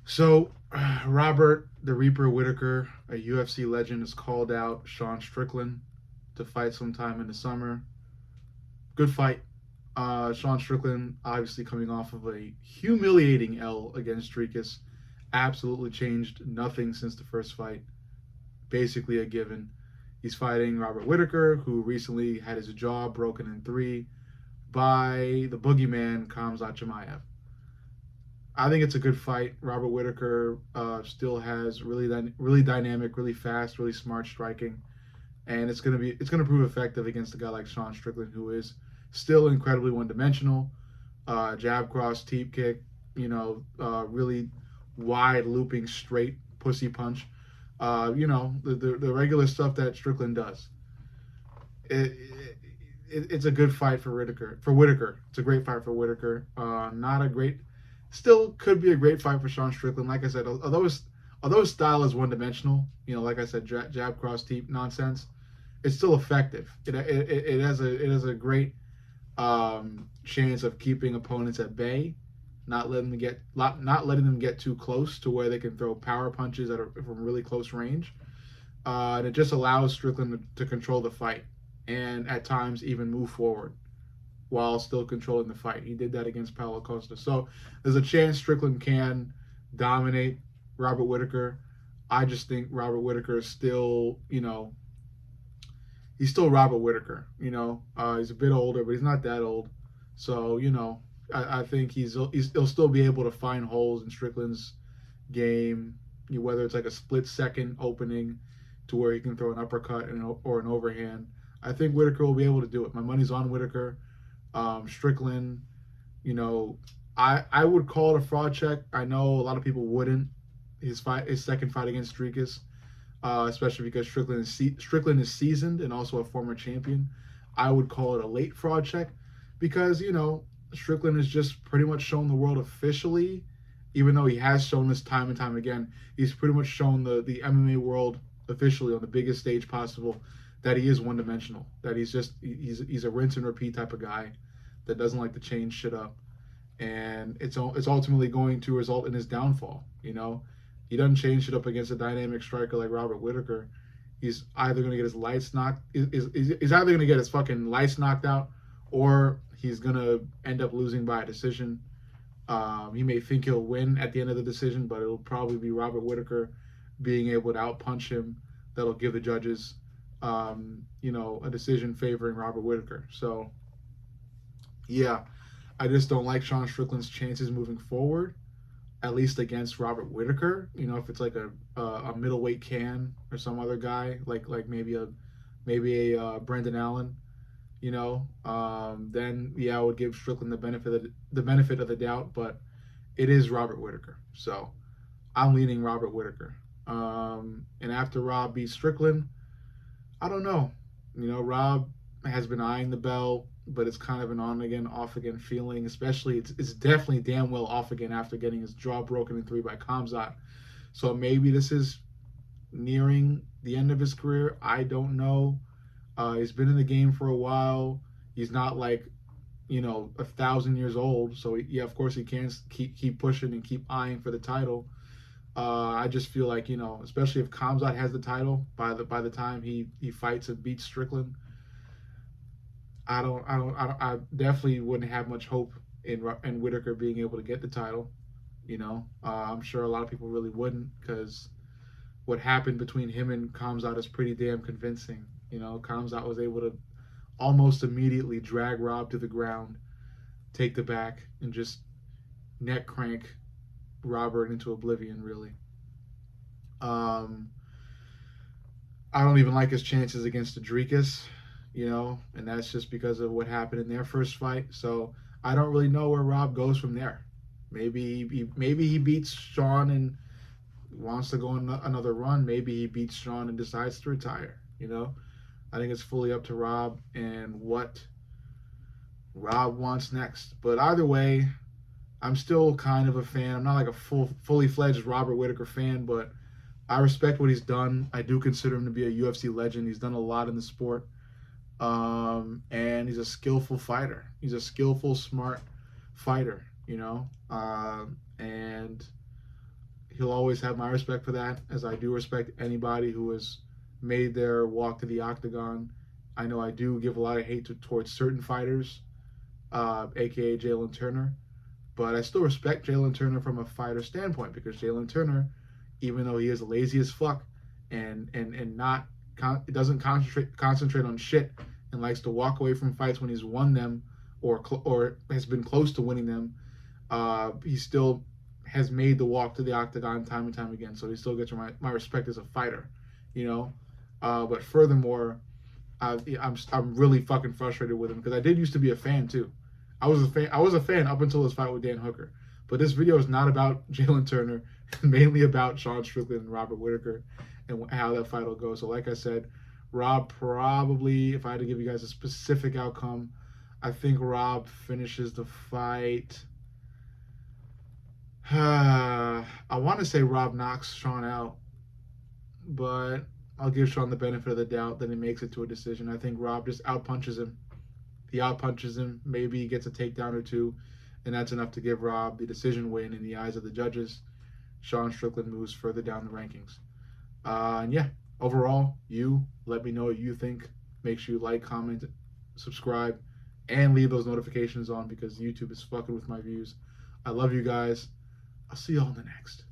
So, Robert the Reaper Whittaker, a UFC legend, has called out Sean Strickland to fight sometime in the summer. Good fight. Sean Strickland, obviously coming off of a humiliating L against Dricus, absolutely changed nothing since the first fight. Basically a given. He's fighting Robert Whittaker, who recently had his jaw broken in three by the boogeyman Khamzat Chimaev. I think it's a good fight. Robert Whittaker still has really dynamic, really fast, really smart striking, and it's gonna prove effective against a guy like Sean Strickland, who is still incredibly one dimensional. Jab cross, teep kick, really wide looping straight pussy punch. The regular stuff that Strickland does. It's a good fight for Whittaker. For Whittaker, it's a great fight for Whittaker. Not a great, still could be a great fight for Sean Strickland. Like I said, although his style is one dimensional, like I said, jab cross teep nonsense, it's still effective. It has a great chance of keeping opponents at bay, not letting them get too close to where they can throw power punches that are from really close range, and it just allows Strickland to control the fight and at times even move forward while still controlling the fight. He did that against Paulo Costa. So there's a chance Strickland can dominate Robert Whittaker. I just think Robert Whittaker is still, he's still Robert Whittaker. He's a bit older, but he's not that old. So I think he'll still be able to find holes in Strickland's game, whether it's like a split second opening to where he can throw an uppercut or an overhand. I think Whittaker will be able to do it. My money's on Whittaker. Strickland, you know, I would call it a fraud check. I know a lot of people wouldn't. His second fight against Dricus, especially because Strickland is seasoned and also a former champion. I would call it a late fraud check because Strickland has just pretty much shown the world officially, even though he has shown this time and time again. He's pretty much shown the MMA world officially on the biggest stage possible that he is one dimensional. That he's a rinse and repeat type of guy that doesn't like to change shit up, and it's ultimately going to result in his downfall. He doesn't change shit up against a dynamic striker like Robert Whittaker. He's either going to get his lights knocked. He's either going to get his fucking lights knocked out, or he's going to end up losing by a decision. He may think he'll win at the end of the decision, but it'll probably be Robert Whittaker being able to outpunch him that'll give the judges, a decision favoring Robert Whittaker. So, yeah, I just don't like Sean Strickland's chances moving forward, at least against Robert Whittaker. If it's like a middleweight can or some other guy, like maybe a Brendan Allen, then yeah, I would give Strickland the benefit of the doubt. But it is Robert Whittaker, so I'm leaning Robert Whittaker. And after Rob beats Strickland, I don't know. Rob has been eyeing the bell, but it's kind of an on again, off again feeling. Especially, it's definitely damn well off again after getting his jaw broken in three by Khamzat. So maybe this is nearing the end of his career. I don't know. He's been in the game for a while. He's not like 1,000 years old. So yeah, of course he can keep pushing and keep eyeing for the title. I just feel like especially if Khamzat has the title by the time he fights and beats Strickland, I definitely wouldn't have much hope in Whittaker being able to get the title. I'm sure a lot of people really wouldn't, because what happened between him and Khamzat is pretty damn convincing. Khamzat was able to almost immediately drag Rob to the ground, take the back, and just neck crank Robert into oblivion, really. Um, I don't even like his chances against Adrikas, and that's just because of what happened in their first fight. So I don't really know where Rob goes from there. Maybe he beats Sean and wants to go on another run. Maybe he beats Sean and decides to retire. I think it's fully up to Rob and what Rob wants next. But either way, I'm still kind of a fan. I'm not like a fully fledged Robert Whittaker fan, but I respect what he's done. I do consider him to be a UFC legend. He's done a lot in the sport, and he's a skillful fighter. He's a skillful, smart fighter. And He'll always have my respect for that, as I do respect anybody who has made their walk to the octagon. I know I do give a lot of hate towards certain fighters, aka Jalen Turner, but I still respect Jalen Turner from a fighter standpoint, because Jalen Turner, even though he is lazy as fuck and not doesn't concentrate on shit and likes to walk away from fights when he's won them or has been close to winning them, he still has made the walk to the octagon time and time again. So he still gets my respect as a fighter, you know. But furthermore, I'm really fucking frustrated with him, because I did used to be a fan too. I was a fan up until his fight with Dan Hooker. But this video is not about Jalen Turner, mainly about Sean Strickland and Robert Whittaker and how that fight will go. So like I said, Rob probably, if I had to give you guys a specific outcome, I think Rob finishes the fight. I want to say Rob knocks Sean out, but I'll give Sean the benefit of the doubt that he makes it to a decision. I think Rob just outpunches him. He outpunches him, maybe he gets a takedown or two, and that's enough to give Rob the decision win in the eyes of the judges. Sean Strickland moves further down the rankings. And yeah, overall, you let me know what you think. Make sure you like, comment, subscribe, and leave those notifications on, because YouTube is fucking with my views. I love you guys. I'll see y'all in the next.